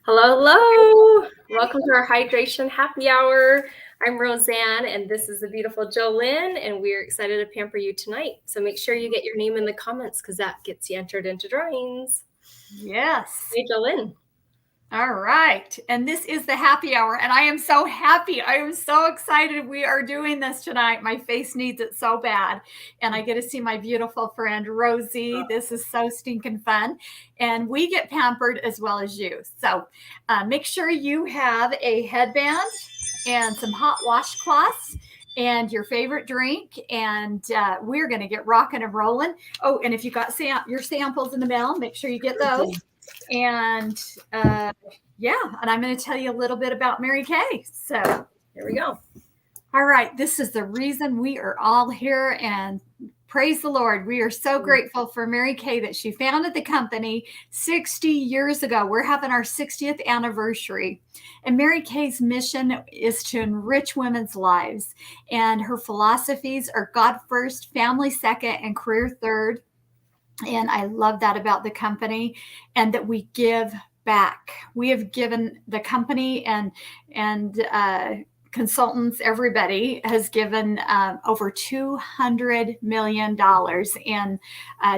Hello, hello. Welcome to our hydration happy hour. I'm Roseanne, and this is the beautiful Jolynn, and we're excited to pamper you tonight. So make sure you get your name in the comments because that gets you entered into drawings. Yes. Hey, Jolynn. All right. And this is the happy hour. And I am so happy. I am so excited we are doing this tonight. My face needs it so bad. And I get to see my beautiful friend, Rosie. This is so stinking fun. And we get pampered as well as you. So make sure you have a headband and some hot washcloths and your favorite drink. And we're going to get rocking and rolling. Oh, and if you got your samples in the mail, make sure you get those. And and I'm going to tell you a little bit about Mary Kay. So here we go. All right, this is the reason we are all here, and praise the Lord. We are so grateful for Mary Kay that she founded the company 60 years ago. We're having our 60th anniversary. And Mary Kay's mission is to enrich women's lives. And her philosophies are God first, family second, and career third. And I love that about the company, and that we give back. We have given the company and consultants, everybody has given over $200 million in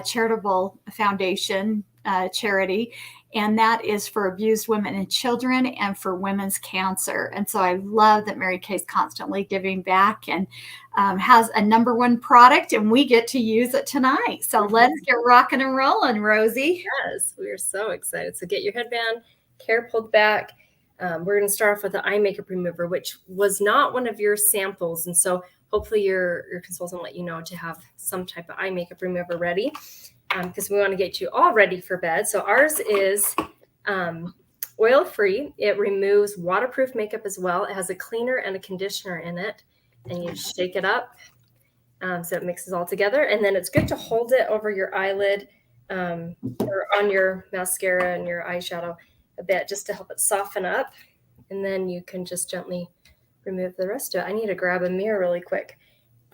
charitable foundation charity. And that is for abused women and children and for women's cancer. And so I love that Mary Kay's constantly giving back and has a #1 product, and we get to use it tonight. So let's get rocking and rolling, Rosie. Yes, we are so excited. So get your headband, hair pulled back. We're going to start off with the eye makeup remover, which was not one of your samples. And so hopefully your consultant let you know to have some type of eye makeup remover ready. Because we want to get you all ready for bed. So ours is oil-free. It removes waterproof makeup as well. It has a cleaner and a conditioner in it. And you shake it up so it mixes all together. And then it's good to hold it over your eyelid or on your mascara and your eyeshadow a bit just to help it soften up. And then you can just gently remove the rest of it. I need to grab a mirror really quick.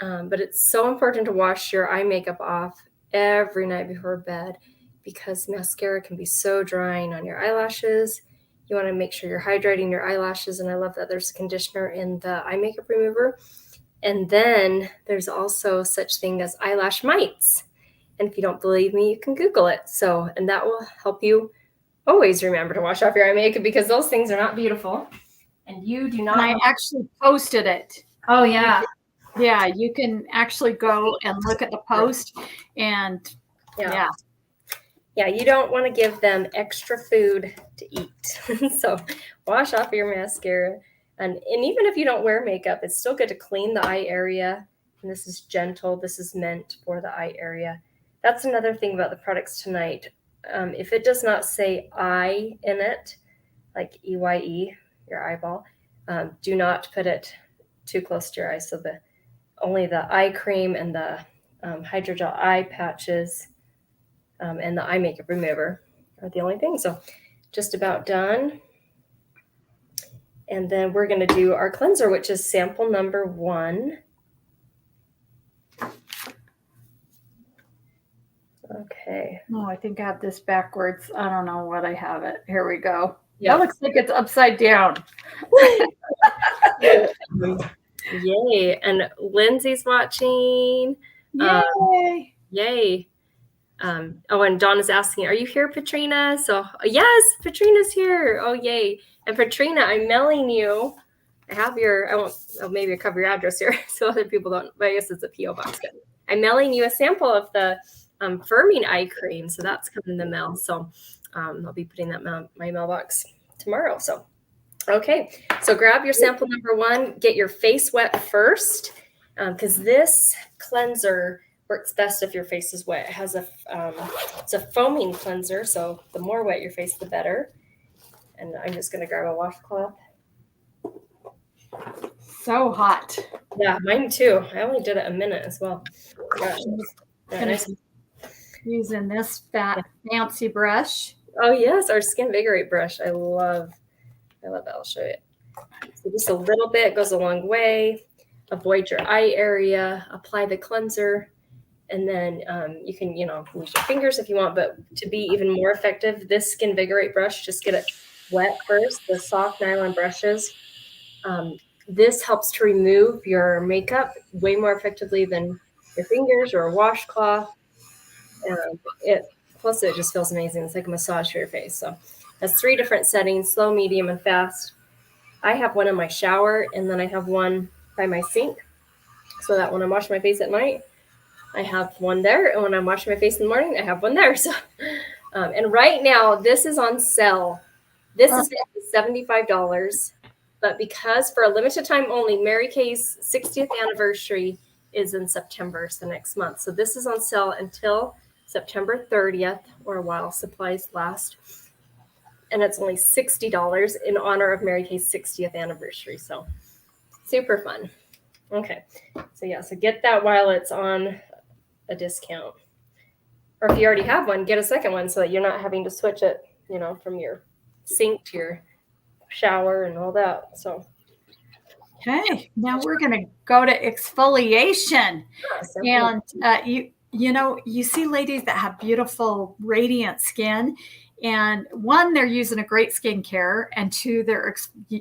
But it's so important to wash your eye makeup off every night before bed because mascara can be so drying on your eyelashes. You want to make sure you're hydrating your eyelashes, and I love that there's a conditioner in the eye makeup remover. And then there's also such thing as eyelash mites. And if you don't believe me, you can Google it. And that will help you always remember to wash off your eye makeup because those things are not beautiful. And you do not. And I actually posted it. Oh, yeah. Yeah, you can actually go and look at the post and yeah, you don't want to give them extra food to eat. So wash off your mascara. And even if you don't wear makeup, it's still good to clean the eye area. And this is gentle. This is meant for the eye area. That's another thing about the products tonight. If it does not say eye in it, like EYE, your eyeball, do not put it too close to your eyes. So only the eye cream and the hydrogel eye patches and the eye makeup remover are the only things. So just about done. And then we're going to do our cleanser, which is sample #1. Okay. Oh, I think I have this backwards. I don't know what I have it. Here we go. Yep. That looks like it's upside down. Yay. And Lindsay's watching. Yay. Yay. And Dawn is asking, are you here, Patrina? So yes, Patrina's here. Oh, yay. And Patrina, I'm mailing you. I have maybe I'll cover your address here so other people don't, but I guess it's a P.O. box. I'm mailing you a sample of the firming eye cream. So that's coming in the mail. So I'll be putting that in my mailbox tomorrow. So, okay. So grab your sample #1, get your face wet first because this cleanser works best if your face is wet. It has it's a foaming cleanser, so the more wet your face, the better. And I'm just going to grab a washcloth. So hot. Yeah, mine too. I only did it a minute as well. Gosh. Nice. Using this fancy brush. Oh yes, our Skin Vigorate brush. I love that. I'll show you. So just a little bit goes a long way. Avoid your eye area. Apply the cleanser. And then you can, use your fingers if you want, but to be even more effective, this Skin Vigorate brush, just get it wet first, the soft nylon brushes. This helps to remove your makeup way more effectively than your fingers or a washcloth. Plus it just feels amazing. It's like a massage for your face. So it has 3 different settings: slow, medium, and fast. I have one in my shower, and then I have one by my sink, so that when I'm washing my face at night, I have one there, and when I'm washing my face in the morning, I have one there. So, and right now, this is on sale. This is $75, but because for a limited time only, Mary Kay's 60th anniversary is in September, so next month. So this is on sale until September 30th, or while supplies last. And it's only $60 in honor of Mary Kay's 60th anniversary. So super fun. Okay. So yeah, so get that while it's on a discount. Or if you already have one, get a second one so that you're not having to switch it, from your sink to your shower and all that. So okay, now we're going to go to exfoliation. And you see ladies that have beautiful, radiant skin. And 1, they're using a great skincare, and 2, they're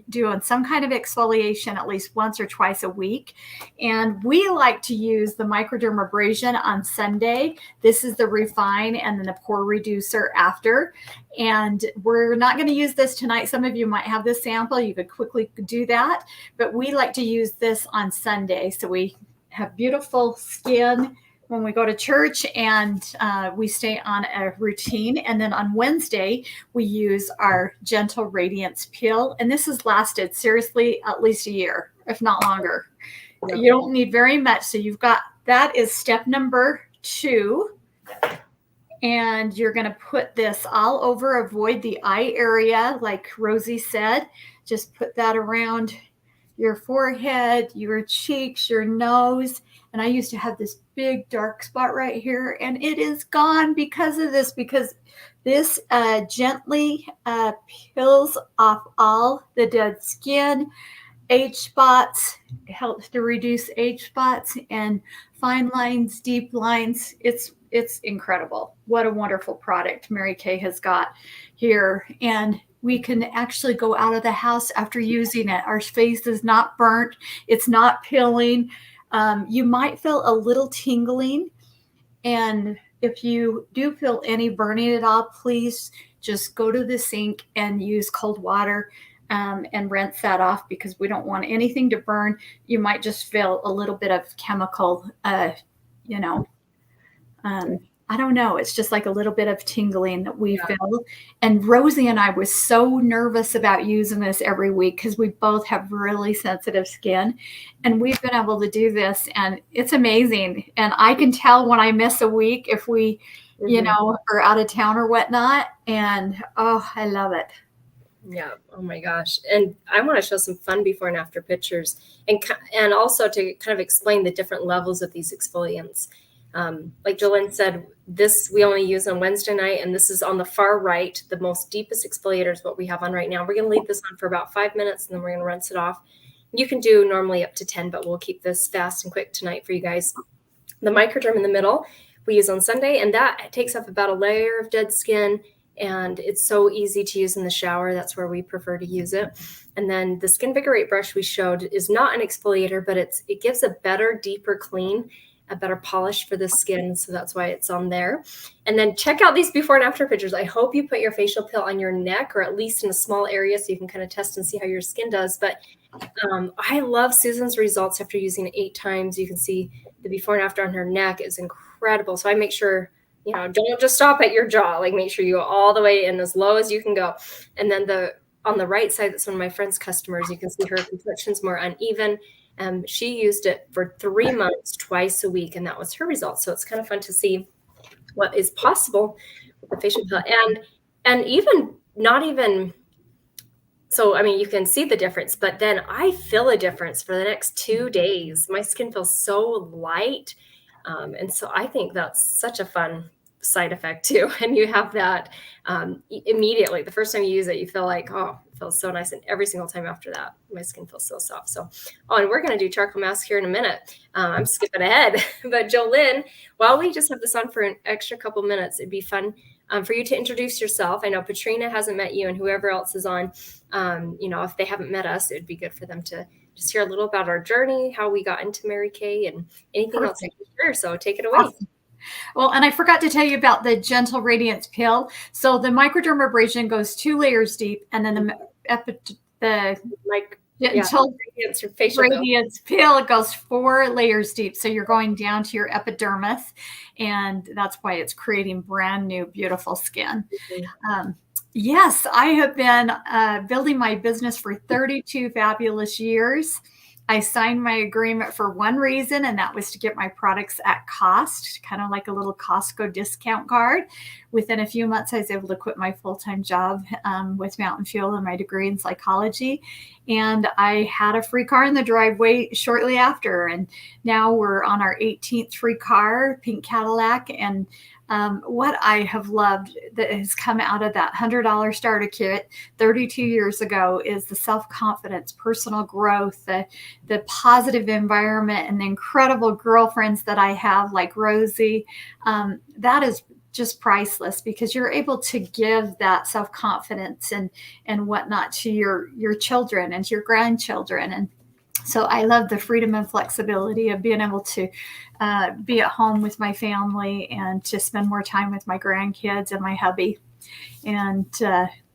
doing some kind of exfoliation at least once or twice a week. And we like to use the microdermabrasion on Sunday. This is the refine and then the pore reducer after. And we're not going to use this tonight. Some of you might have this sample. You could quickly do that. But we like to use this on Sunday. So we have beautiful skin when we go to church, and we stay on a routine. And then on Wednesday, we use our Gentle Radiance Peel. And this has lasted seriously at least a year, if not longer. Yeah. You don't need very much. So you've got, that is step number 2. And you're going to put this all over, avoid the eye area, like Rosie said. Just put that around your forehead, your cheeks, your nose. And I used to have this big dark spot right here, and it is gone because of this, because this gently peels off all the dead skin, age spots, helps to reduce age spots and fine lines, deep lines. It's incredible. What a wonderful product Mary Kay has got here. And we can actually go out of the house after using it. Our face is not burnt. It's not peeling. You might feel a little tingling. And if you do feel any burning at all, please just go to the sink and use cold water and rinse that off, because we don't want anything to burn. You might just feel a little bit of chemical, I don't know. It's just like a little bit of tingling that we feel. And Rosie and I were so nervous about using this every week because we both have really sensitive skin. And we've been able to do this, and it's amazing. And I can tell when I miss a week if we, are out of town or whatnot. And, I love it. Yeah. Oh my gosh. And I want to show some fun before and after pictures, and also to kind of explain the different levels of these exfoliants. Like Jolynn said, this we only use on Wednesday night, and this is on the far right. The most deepest exfoliator is what we have on right now. We're going to leave this on for about 5 minutes, and then we're going to rinse it off. You can do normally up to 10, but we'll keep this fast and quick tonight for you guys. The microderm in the middle we use on Sunday, and that takes up about a layer of dead skin, and it's so easy to use in the shower. That's where we prefer to use it. And then the Skin Vigorate brush we showed is not an exfoliator, but it gives a better, deeper clean, a better polish for the skin. So that's why it's on there. And then check out these before and after pictures. I hope you put your facial peel on your neck, or at least in a small area, so you can kind of test and see how your skin does. But I love Susan's results after using it 8 times. You can see the before and after on her neck is incredible. So I make sure, don't just stop at your jaw. Like, make sure you go all the way in as low as you can go. And then on the right side, that's one of my friend's customers. You can see her complexion's more uneven. She used it for 3 months, twice a week, and that was her result. So it's kind of fun to see what is possible with the facial peel. And even not even, so, I mean, you can see the difference, but then I feel a difference for the next 2 days. My skin feels so light. And so I think that's such a fun side effect too. And you have that immediately. The first time you use it, you feel like, oh, it feels so nice. And every single time after that, my skin feels so soft. So, and we're going to do charcoal mask here in a minute. I'm skipping ahead. But Jolynn, while we just have this on for an extra couple minutes, it'd be fun for you to introduce yourself. I know Patrina hasn't met you, and whoever else is on, if they haven't met us, it would be good for them to just hear a little about our journey, how we got into Mary Kay, and anything else you can share. So take it away. Awesome. Well, and I forgot to tell you about the Gentle Radiance Pill. So the microdermabrasion goes 2 layers deep, and then the Gentle Radiance Pill goes 4 layers deep. So you're going down to your epidermis, and that's why it's creating brand new, beautiful skin. Yes, I have been building my business for 32 fabulous years. I signed my agreement for one reason, and that was to get my products at cost, kind of like a little Costco discount card. Within a few months, I was able to quit my full-time job with Mountain Fuel and my degree in psychology. And I had a free car in the driveway shortly after. And now we're on our 18th free car, pink Cadillac. And what I have loved that has come out of that $100 starter kit 32 years ago is the self-confidence, personal growth, the positive environment, and the incredible girlfriends that I have, like Rosie. That is just priceless, because you're able to give that self-confidence and whatnot to your children and to your grandchildren. And so I love the freedom and flexibility of being able to be at home with my family and to spend more time with my grandkids and my hubby, and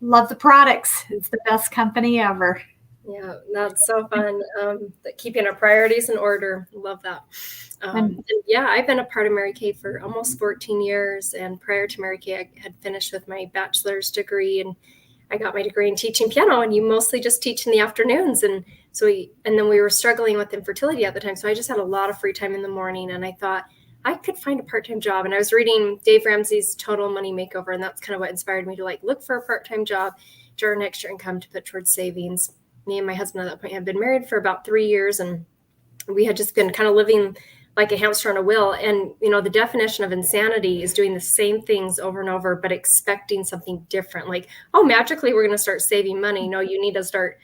love the products. It's the best company ever. Yeah, that's so fun. Keeping our priorities in order. Love that. And yeah, I've been a part of Mary Kay for almost 14 years. And prior to Mary Kay, I had finished with my bachelor's degree, and I got my degree in teaching piano, and you mostly just teach in the afternoons. And then we were struggling with infertility at the time. So I just had a lot of free time in the morning, and I thought I could find a part-time job. And I was reading Dave Ramsey's Total Money Makeover, and that's kind of what inspired me to look for a part-time job to earn extra income to put towards savings. Me and my husband at that point had been married for about 3 years, and we had just been kind of living like a hamster on a wheel. And, the definition of insanity is doing the same things over and over, but expecting something different. Like, oh, magically we're going to start saving money. No, you need to start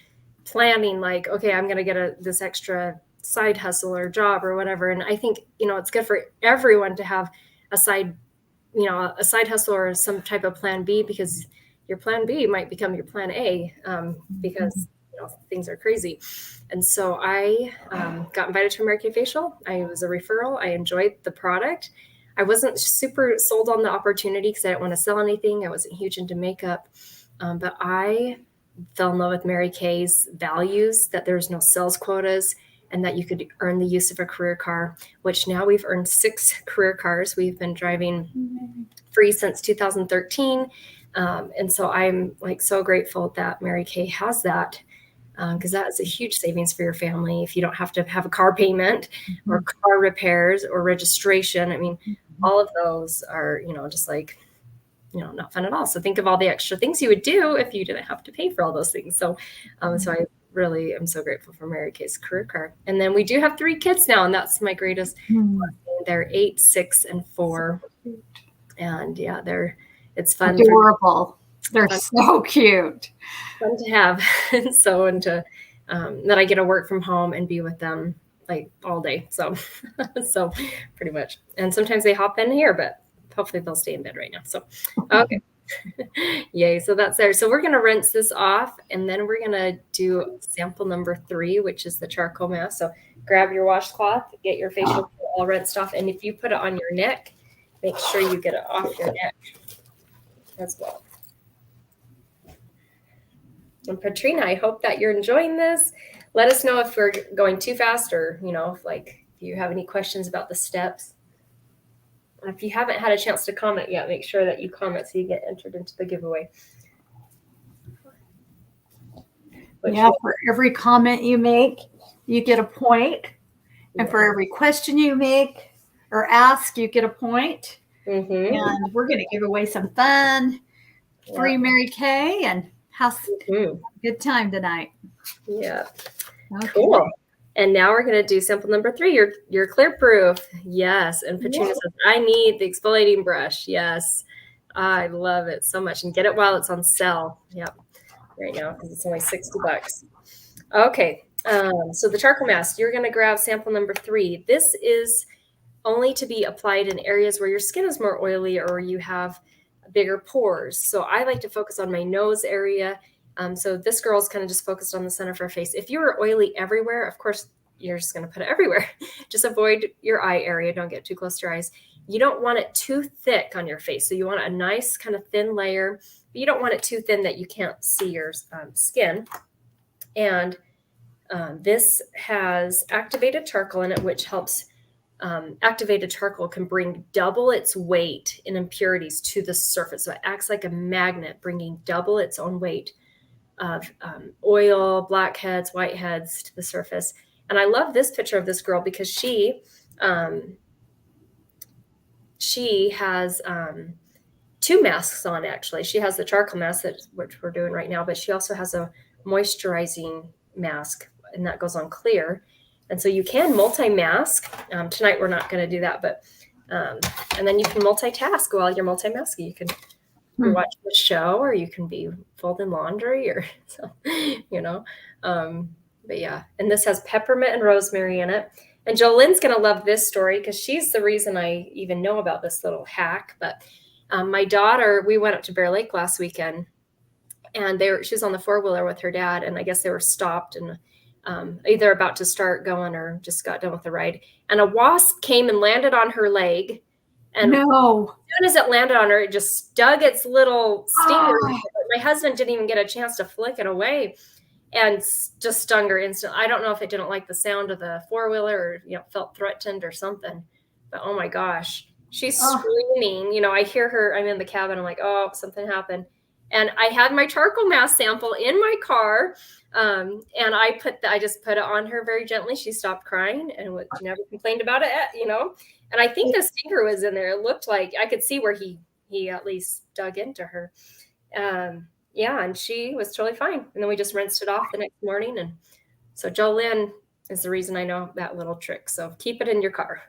planning, like, okay, I'm going to get this extra side hustle or job or whatever. And I think, it's good for everyone to have a side hustle or some type of plan B, because your plan B might become your plan A, because things are crazy. And so I got invited to a Mary Kay facial. I was a referral. I enjoyed the product. I wasn't super sold on the opportunity because I didn't want to sell anything. I wasn't huge into makeup. But I fell in love with Mary Kay's values, that there's no sales quotas, and that you could earn the use of a career car, which now we've earned 6 career cars. We've been driving free since 2013. And so I'm so grateful that Mary Kay has that. Because that is a huge savings for your family if you don't have to have a car payment or car repairs or registration. I mean, all of those are, just not fun at all. So think of all the extra things you would do if you didn't have to pay for all those things. So, so I really am so grateful for Mary Kay's career car. And then we do have 3 kids now, and that's my greatest blessing. They're 8, 6, and 4. And yeah, it's fun. Adorable. They're so cute. Fun to have. And that I get to work from home and be with them all day. So pretty much. And sometimes they hop in here, but hopefully they'll stay in bed right now. So, okay. Yay. So that's there. So we're going to rinse this off, and then we're going to do sample number 3, which is the charcoal mask. So grab your washcloth, get your facial all rinsed off. And if you put it on your neck, make sure you get it off your neck as well. And Patrina, I hope that you're enjoying this. Let us know if we're going too fast, or, if you have any questions about the steps. And if you haven't had a chance to comment yet, make sure that you comment so you get entered into the giveaway. For every comment you make, you get a point. And for every question you make or ask, you get a point. And we're going to give away some fun, free Mary Kay, and have a good time tonight. Yeah. Okay. Cool. And now we're going to do sample number 3, your clear proof. Yes. And Patrina says, I need the exfoliating brush. Yes. I love it so much. And get it while it's on sale. Yep. Right now, because it's only $60. Okay. So the charcoal mask, you're going to grab sample number 3. This is only to be applied in areas where your skin is more oily, or you have bigger pores. So I like to focus on my nose area. So this girl's kind of just focused on the center of her face. If you're oily everywhere, of course, you're just going to put it everywhere. Just avoid your eye area. Don't get too close to your eyes. You don't want it too thick on your face. So you want a nice kind of thin layer, but you don't want it too thin that you can't see your skin. And this has activated charcoal in it, which helps. Activated charcoal can bring double its weight in impurities to the surface. So it acts like a magnet, bringing double its own weight of oil, blackheads, whiteheads to the surface. And I love this picture of this girl because she has 2 masks on, actually. She has the charcoal mask, which we're doing right now, but she also has a moisturizing mask, and that goes on clear. And so you can multi-mask. Tonight we're not going to do that, but and then you can multitask while you're multi-masking. You can be watching the show, or you can be folding laundry, or so, you know. But yeah, and this has peppermint and rosemary in it. And Jolene's going to love this story because she's the reason I even know about this little hack. But my daughter, we went up to Bear Lake last weekend, and she was on the 4-wheeler with her dad, and I guess they were stopped and either about to start going or just got done with the ride. And a wasp came and landed on her leg. And no. As soon as it landed on her, it just dug its little stinger. My husband didn't even get a chance to flick it away, and just stung her instantly. I don't know if it didn't like the sound of the 4-wheeler, or felt threatened or something. But oh my gosh, she's screaming. I hear her. I'm in the cabin. I'm like, oh, something happened. And I had my charcoal mask sample in my car, and I just put it on her very gently. She stopped crying and never complained about it, And I think the stinger was in there. It looked like I could see where he at least dug into her. And she was totally fine. And then we just rinsed it off the next morning. And so Jolene is the reason I know that little trick. So keep it in your car.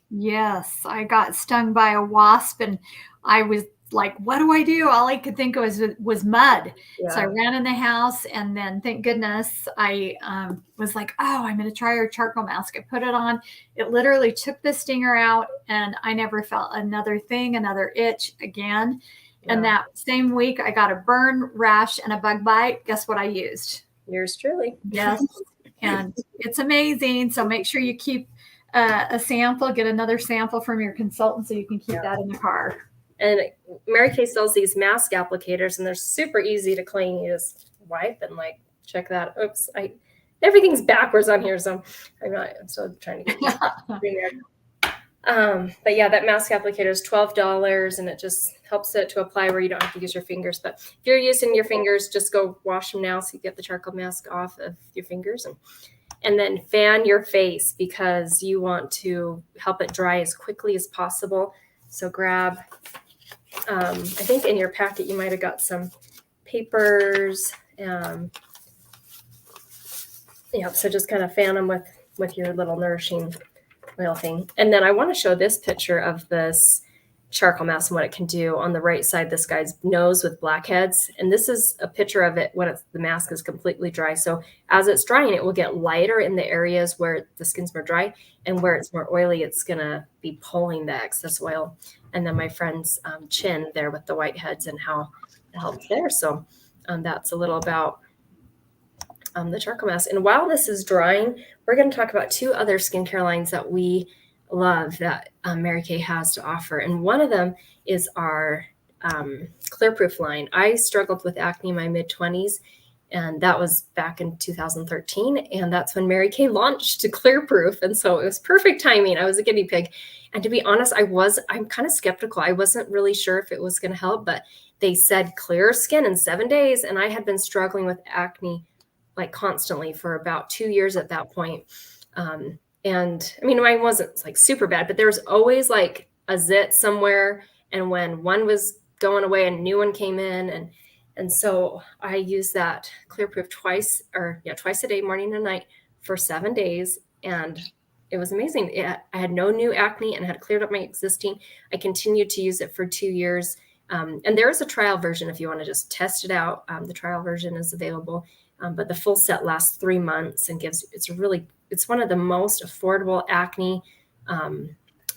Yes, I got stung by a wasp, and I was like, what do I do? All I could think of was mud. Yeah. So I ran in the house, and then thank goodness I was like, oh, I'm going to try our charcoal mask. I put it on. It literally took the stinger out, and I never felt another itch again. Yeah. And that same week I got a burn, rash, and a bug bite. Guess what I used? Yours truly. Yes. And it's amazing. So make sure you keep a sample, get another sample from your consultant so you can keep that in the car. And Mary Kay sells these mask applicators, and they're super easy to clean. You just wipe and check that. Oops, everything's backwards on here, so I'm still trying to get but yeah, that mask applicator is $12, and it just helps it to apply where you don't have to use your fingers. But if you're using your fingers, just go wash them now so you get the charcoal mask off of your fingers, and then fan your face because you want to help it dry as quickly as possible. So grab, I think in your packet you might have got some papers. So just kind of fan them with your little nourishing oil thing. And then I want to show this picture of this charcoal mask and what it can do. On the right side, this guy's nose with blackheads. And this is a picture of it when the mask is completely dry. So as it's drying, it will get lighter in the areas where the skin's more dry, and where it's more oily, it's going to be pulling the excess oil. And then my friend's chin there with the whiteheads and how it helps there. So that's a little about the charcoal mask. And while this is drying, we're going to talk about 2 other skincare lines that we love that Mary Kay has to offer. And one of them is our Clearproof line. I struggled with acne in my mid-20s, and that was back in 2013. And that's when Mary Kay launched to Clearproof. And so it was perfect timing. I was a guinea pig. And to be honest, I'm kind of skeptical. I wasn't really sure if it was going to help, but they said clear skin in 7 days. And I had been struggling with acne constantly for about 2 years at that point. And mine wasn't super bad, but there was always a zit somewhere. And when one was going away, a new one came in. And so I used that Clearproof twice a day, morning and night, for 7 days. And it was amazing. I had no new acne and had cleared up my existing. I continued to use it for 2 years. And there is a trial version if you want to just test it out. The trial version is available. But the full set lasts 3 months and it's one of the most affordable acne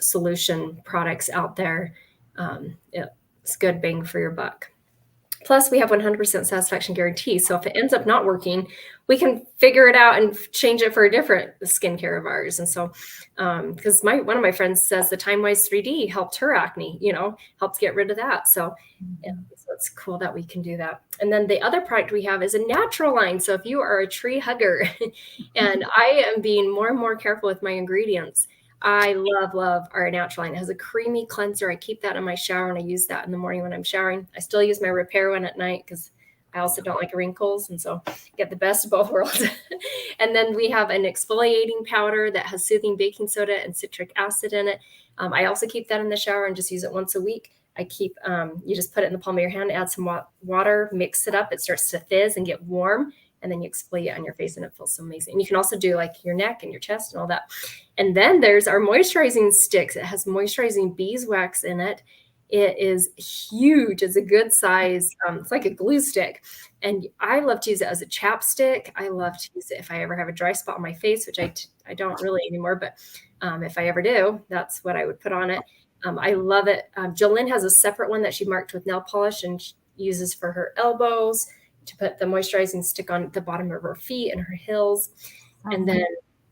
solution products out there. it's good bang for your buck. Plus, we have 100% satisfaction guarantee. So if it ends up not working, we can figure it out and change it for a different skincare of ours. And so, because one of my friends says the Time Wise 3D helped her acne, helped get rid of that. So, so it's cool that we can do that. And then the other product we have is a natural line. So if you are a tree hugger, and I am being more and more careful with my ingredients, I love our natural line. It has a creamy cleanser. I keep that in my shower, and I use that in the morning when I'm showering. I still use my repair one at night because I also don't like wrinkles, and so get the best of both worlds. And then we have an exfoliating powder that has soothing baking soda and citric acid in it. I also keep that in the shower and just use it once a week. I keep you just put it in the palm of your hand, add some water, mix it up. It starts to fizz and get warm. And then you exfoliate on your face, and it feels so amazing. And you can also do like your neck and your chest and all that. And then there's our moisturizing sticks. It has moisturizing beeswax in it. It is huge. It's a good size. It's like a glue stick. And I love to use it as a chapstick. I love to use it if I ever have a dry spot on my face, which I don't really anymore. But if I ever do, that's what I would put on it. I love it. Jolynn has a separate one that she marked with nail polish and she uses for her elbows, to put the moisturizing stick on the bottom of her feet and her heels. And then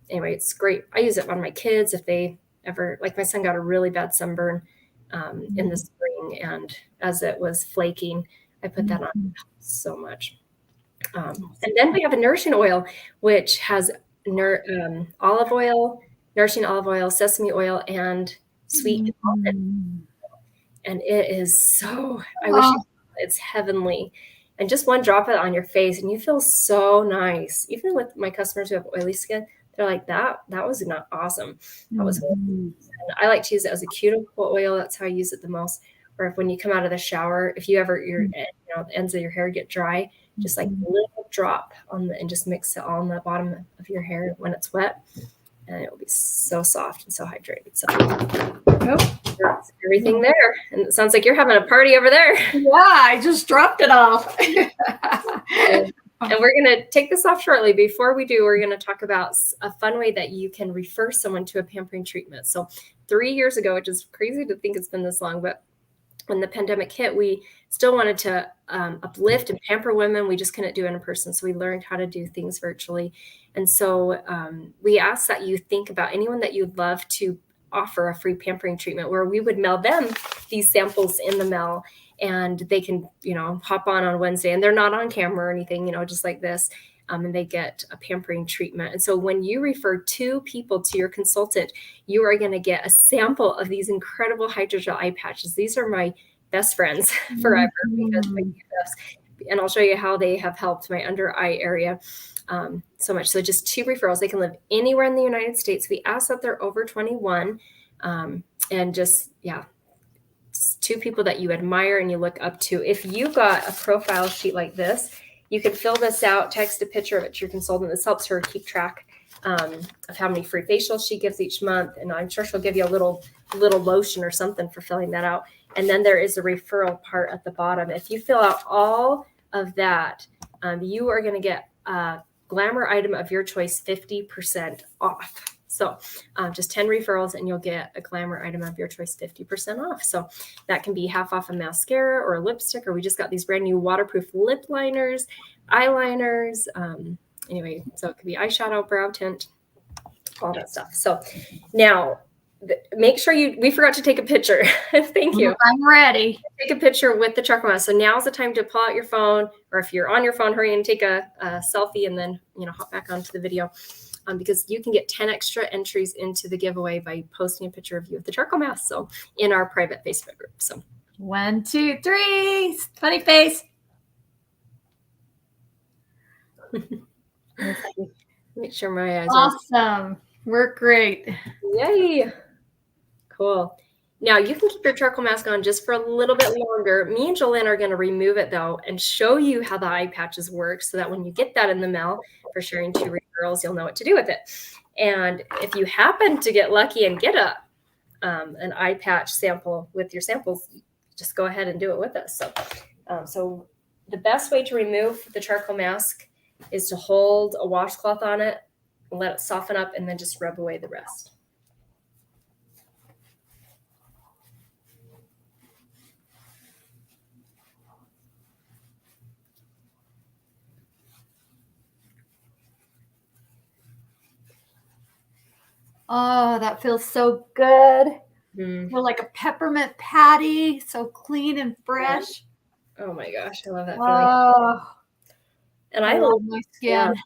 anyway, it's great. I use it on my kids if they ever, like my son got a really bad sunburn in the spring, and as it was flaking, I put that on so much. And then we have a nourishing oil, which has olive oil, nourishing olive oil, sesame oil, and sweet almond. And it is so, I wish it's heavenly. And just one drop it on your face and you feel so nice. Even with my customers who have oily skin, they're like, that was not awesome. That was and I like to use it as a cuticle oil. That's how I use it the most. Or if when you come out of the shower, if you ever the ends of your hair get dry, just like a little drop and just mix it all on the bottom of your hair when it's wet, and it will be so soft and so hydrated. So that's everything there. And it sounds like you're having a party over there. Yeah, I just dropped it off. And we're going to take this off shortly. Before we do, we're going to talk about a fun way that you can refer someone to a pampering treatment. So 3 years ago, which is crazy to think it's been this long, but when the pandemic hit, we still wanted to uplift and pamper women. We just couldn't do it in person. So we learned how to do things virtually. And so we asked that you think about anyone that you'd love to offer a free pampering treatment, where we would mail them these samples in the mail, and they can, hop on Wednesday, and they're not on camera or anything, just like this. And they get a pampering treatment. And so when you refer 2 people to your consultant, you are going to get a sample of these incredible hydrogel eye patches. These are my best friends forever, because and I'll show you how they have helped my under eye area so much. So just 2 referrals. They can live anywhere in the United States. We ask that they're over 21, and just 2 people that you admire and you look up to. If you got a profile sheet like this, you can fill this out, text a picture of it to your consultant. This helps her keep track of how many free facials she gives each month. And I'm sure she'll give you a little lotion or something for filling that out. And then there is a referral part at the bottom. If you fill out all of that, you are going to get a glamour item of your choice 50% off. So just 10 referrals and you'll get a glamour item of your choice 50% off. So that can be half off a mascara or a lipstick, or we just got these brand new waterproof lip liners, eyeliners. Anyway, so it could be eyeshadow, brow tint, all that stuff. So now make sure we forgot to take a picture. Thank you. I'm ready. Take a picture with the charcoal mask. So now's the time to pull out your phone, or if you're on your phone, hurry and take a selfie and then, hop back onto the video. Because you can get 10 extra entries into the giveaway by posting a picture of you with the charcoal mask. So in our private Facebook group. So 1, 2, 3, funny face. Make sure my eyes awesome. Work great. Yay. Cool. Now you can keep your charcoal mask on just for a little bit longer. Me and Jolynn are going to remove it though and show you how the eye patches work, so that when you get that in the mail for sharing 2 referrals, you'll know what to do with it. And if you happen to get lucky and get an eye patch sample with your samples, just go ahead and do it with us. So the best way to remove the charcoal mask is to hold a washcloth on it, let it soften up, and then just rub away the rest. Oh, that feels so good. Mm. Feel like a peppermint patty, so clean and fresh. Oh my gosh, I love that feeling. Oh, And I I love my yeah, skin.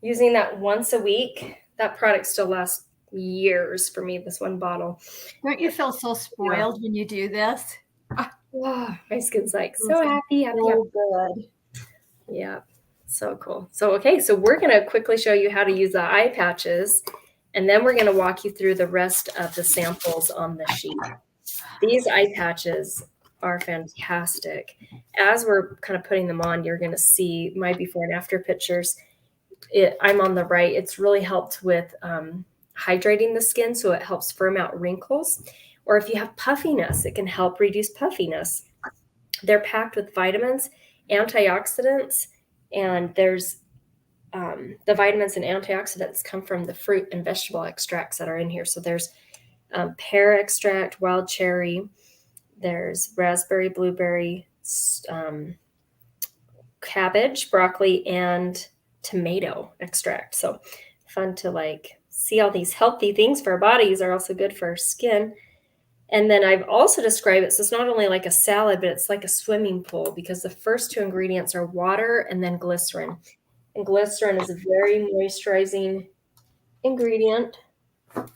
using that once a week. That product still lasts years for me, this one bottle. Don't you feel so Yeah. spoiled when you do this? Oh, my skin's like Feels so happy, happy, happy. so good. Yeah, so cool. So, okay, so we're going to quickly show you how to use the eye patches, and then we're going to walk you through the rest of the samples on the sheet. These eye patches are fantastic. As we're kind of putting them on, you're going to see my before and after pictures. I'm on the right. It's really helped with hydrating the skin, so it helps firm out wrinkles. Or if you have puffiness, it can help reduce puffiness. They're packed with vitamins, antioxidants, and there's the vitamins and antioxidants come from the fruit and vegetable extracts that are in here. So there's pear extract, wild cherry, there's raspberry, blueberry, cabbage, broccoli, and tomato extract. So fun to like see all these healthy things for our bodies are also good for our skin. And then I've also described it, so it's not only like a salad, but it's like a swimming pool because the first two ingredients are water and then glycerin. And glycerin is a very moisturizing ingredient. And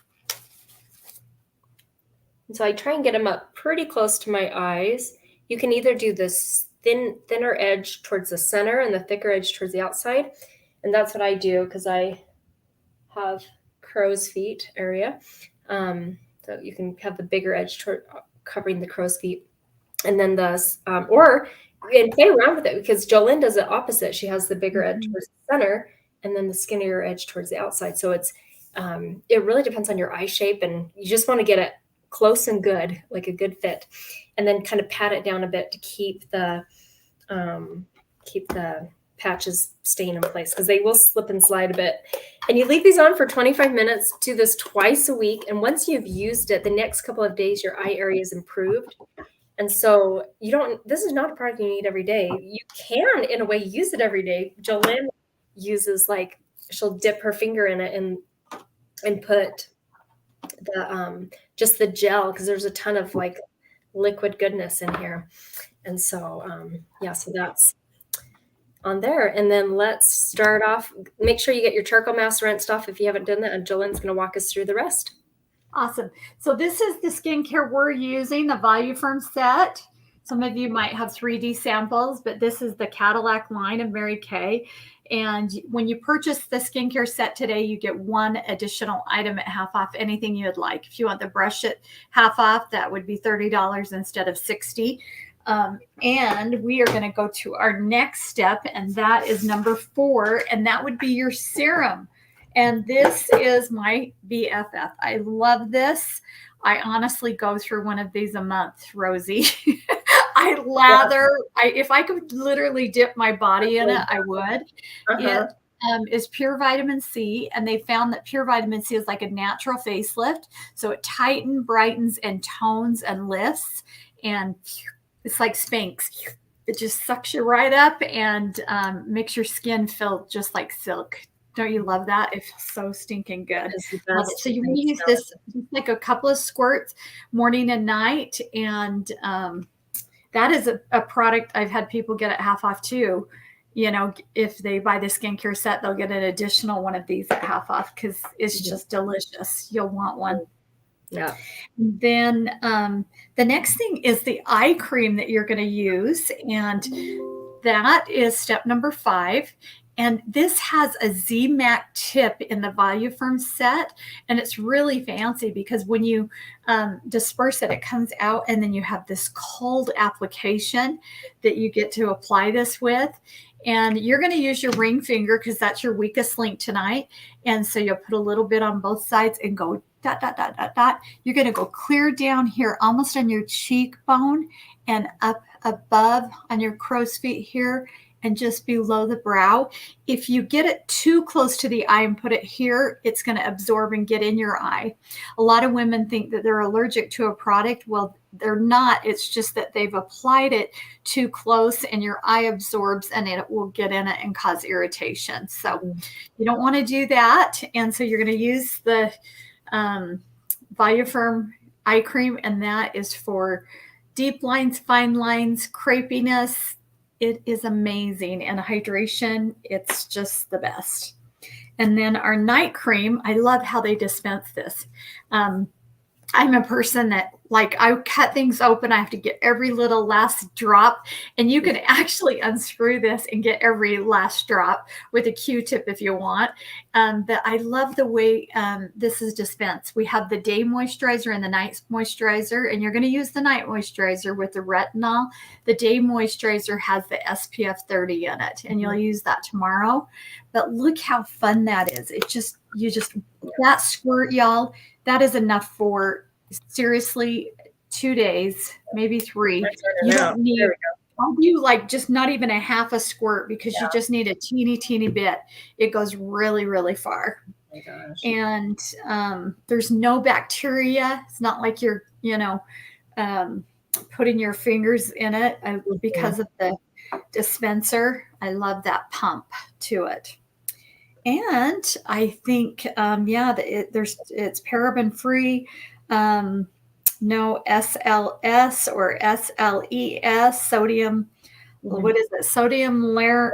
so I try and get them up pretty close to my eyes. You can either do this thinner edge towards the center and the thicker edge towards the outside. And that's what I do because I have crow's feet area. So you can have the bigger edge toward covering the crow's feet. And then and play around with it because Jolene does it opposite. She has the bigger edge towards the center and then the skinnier edge towards the outside. So it really depends on your eye shape, and you just want to get it close and good, like a good fit, and then kind of pat it down a bit to keep the patches staying in place because they will slip and slide a bit. And you leave these on for 25 minutes. Do this twice a week, and once you've used it, the next couple of days your eye area is improved. And so this is not a product you need every day. You can, in a way, use it every day. Jolene uses she'll dip her finger in it and put just the gel because there's a ton of like liquid goodness in here. And so, so that's on there. And then let's start off. Make sure you get your charcoal mask rinsed off if you haven't done that. And Jolene's going to walk us through the rest. Awesome. So this is the skincare we're using, the Value Firm set. Some of you might have 3D samples, but this is the Cadillac line of Mary Kay. And when you purchase the skincare set today, you get one additional item at half off, anything you'd like. If you want the brush at half off, that would be $30 instead of $60. And we are going to go to our next step, and that is number 4, and that would be your serum. And this is my BFF. I love this. I honestly go through one of these a month, Rosie. I lather. If I could literally dip my body in it, I would. It is pure vitamin C, and they found that pure vitamin C is like a natural facelift. So it tightens, brightens, and tones and lifts. And it's like Spanx. It just sucks you right up and makes your skin feel just like silk. Don't you love that? It feels so stinking good. So you want to use this like a couple of squirts morning and night. And that is a product I've had people get at half off too. You know, if they buy the skincare set, they'll get an additional one of these at half off because it's just delicious. You'll want one. Yeah. Then the next thing is the eye cream that you're going to use. And that is step number 5. And this has a ZMAC tip in the Value Firm set. And it's really fancy because when you disperse it, it comes out and then you have this cold application that you get to apply this with. And you're going to use your ring finger because that's your weakest link tonight. And so you'll put a little bit on both sides and go dot, dot, dot, dot, dot. You're going to go clear down here almost on your cheekbone and up above on your crow's feet here and just below the brow. If you get it too close to the eye and put it here, it's going to absorb and get in your eye. A lot of women think that they're allergic to a product. Well, they're not. It's just that they've applied it too close and your eye absorbs and it will get in it and cause irritation. So you don't want to do that. And so you're going to use the Voluform eye cream, and that is for deep lines, fine lines, crepiness. It is amazing. And hydration, it's just the best. And then our night cream, I love how they dispense this. I'm a person that, like, I cut things open. I have to get every little last drop. And you can actually unscrew this and get every last drop with a Q-tip if you want. But I love the way this is dispensed. We have the day moisturizer and the night moisturizer. And you're going to use the night moisturizer with the retinol. The day moisturizer has the SPF 30 in it. And you'll use that tomorrow. But look how fun that is. That squirt, y'all, that is enough for seriously 2 days, maybe 3. You don't need, I'll do like just not even a half a squirt because you just need a teeny bit. It goes really, really far. Oh my gosh. And there's no bacteria. It's not like you're, putting your fingers in it because of the dispenser. I love that pump to it. And I think, it's paraben free, no SLS or SLES, sodium. What is it? Sodium lauryl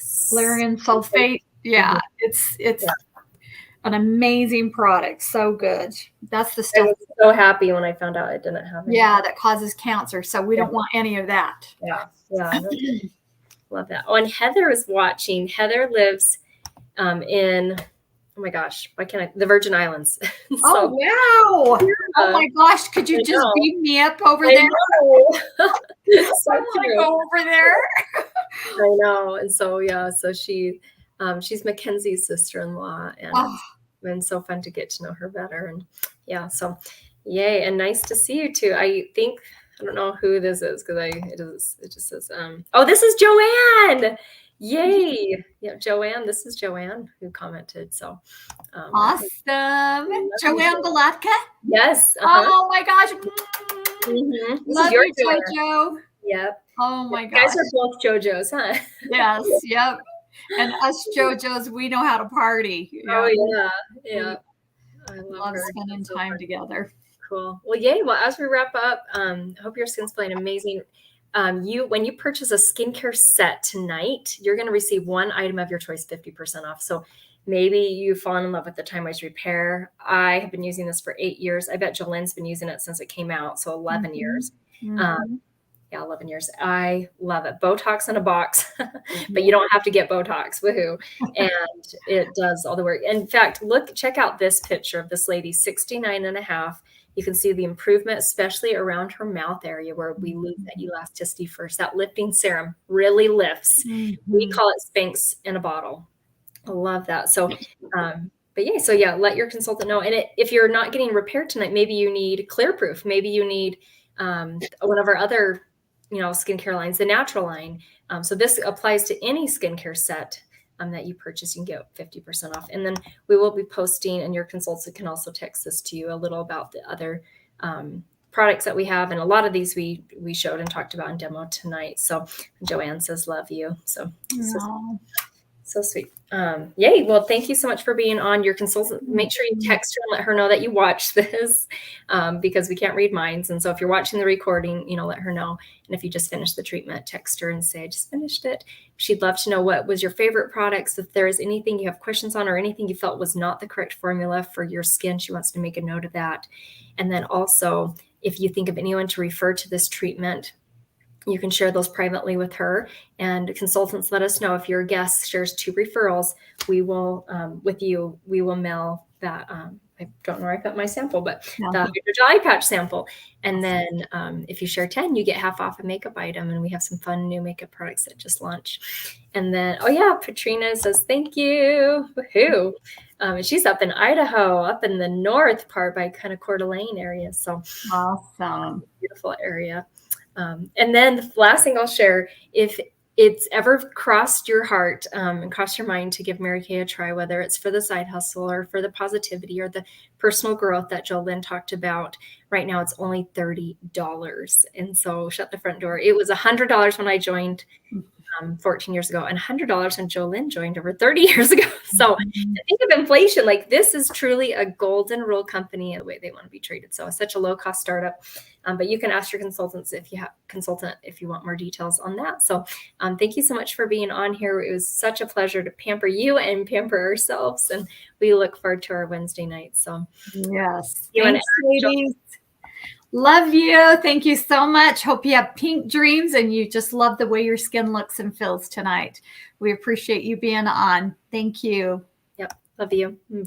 sulfate. Yeah, it's an amazing product. So good. That's the stuff. I was so happy when I found out it didn't have any. Yeah, that causes cancer. So we don't want any of that. Yeah. Love that. Oh, and Heather is watching. Heather lives in, oh my gosh, the Virgin Islands. Oh, wow. Yeah. Oh my gosh. Could you just beam me up over there? I want to go over there. I know. And so, so she's Mackenzie's sister-in-law, and it's been so fun to get to know her better. And so yay. And nice to see you too. I don't know who this is because it just says, this is Joanne. Yay. Yeah, Joanne. This is Joanne who commented. So awesome. Joanne Balatka? Yes. Oh my gosh. Mm-hmm. Love you, JoJo. Yep. Oh my gosh. You guys are both JoJos, huh? Yes. Yep. And us JoJos, we know how to party. Oh yeah. I love spending time together. Cool. Well, yay. Well, as we wrap up, I hope your skin's feeling amazing. When you purchase a skincare set tonight, you're going to receive one item of your choice 50% off. So maybe you've fallen in love with the Time Wise Repair. I have been using this for 8 years. I bet Jolene's been using it since it came out. So 11 years. 11 years. I love it. Botox in a box, but you don't have to get Botox. Woohoo. And it does all the work. In fact, check out this picture of this lady, 69 and a half. You can see the improvement, especially around her mouth area where we lose that elasticity first. That lifting serum really lifts. We call it Spanx in a bottle. I love that. So, let your consultant know. And if you're not getting repaired tonight, maybe you need Clear Proof. Maybe you need one of our other, skincare lines, the natural line. So this applies to any skincare set that you purchase. You can get 50% off. And then we will be posting, and your consultant can also text this to you, a little about the other products that we have. And a lot of these we showed and talked about in demo tonight. So Joanne says, love you. So sweet. Yay. Well, thank you so much for being on. Your consultant. Make sure you text her and let her know that you watched this because we can't read minds. And so if you're watching the recording, let her know. And if you just finished the treatment, text her and say, I just finished it. She'd love to know what was your favorite products. If there is anything you have questions on or anything you felt was not the correct formula for your skin, she wants to make a note of that. And then also, if you think of anyone to refer to this treatment, you can share those privately with her, and consultants let us know. If your guest shares 2 referrals, we will, we will mail that. I don't know where I put my sample, but the hydrogel eye patch sample. And then if you share 10, you get half off a makeup item. And we have some fun new makeup products that just launched. And then, Patrina says, thank you. Woohoo. And she's up in Idaho, up in the north part by kind of Coeur d'Alene area. So awesome. Beautiful area. And then the last thing I'll share, if it's ever crossed your heart and crossed your mind to give Mary Kay a try, whether it's for the side hustle or for the positivity or the personal growth that JoLynn talked about, right now it's only $30. And so shut the front door. It was $100 when I joined 14 years ago, and $100 when JoLynn joined over 30 years ago. So think of inflation. Like, this is truly a golden rule company in the way they want to be treated. So it's such a low cost startup. But you can ask your consultant if you want more details on that. So thank you so much for being on here. It was such a pleasure to pamper you and pamper ourselves. And we look forward to our Wednesday night. So yes. Thanks, ladies. Love you. Thank you so much. Hope you have pink dreams and you just love the way your skin looks and feels tonight. We appreciate you being on. Thank you. Yep. Love you. Bye.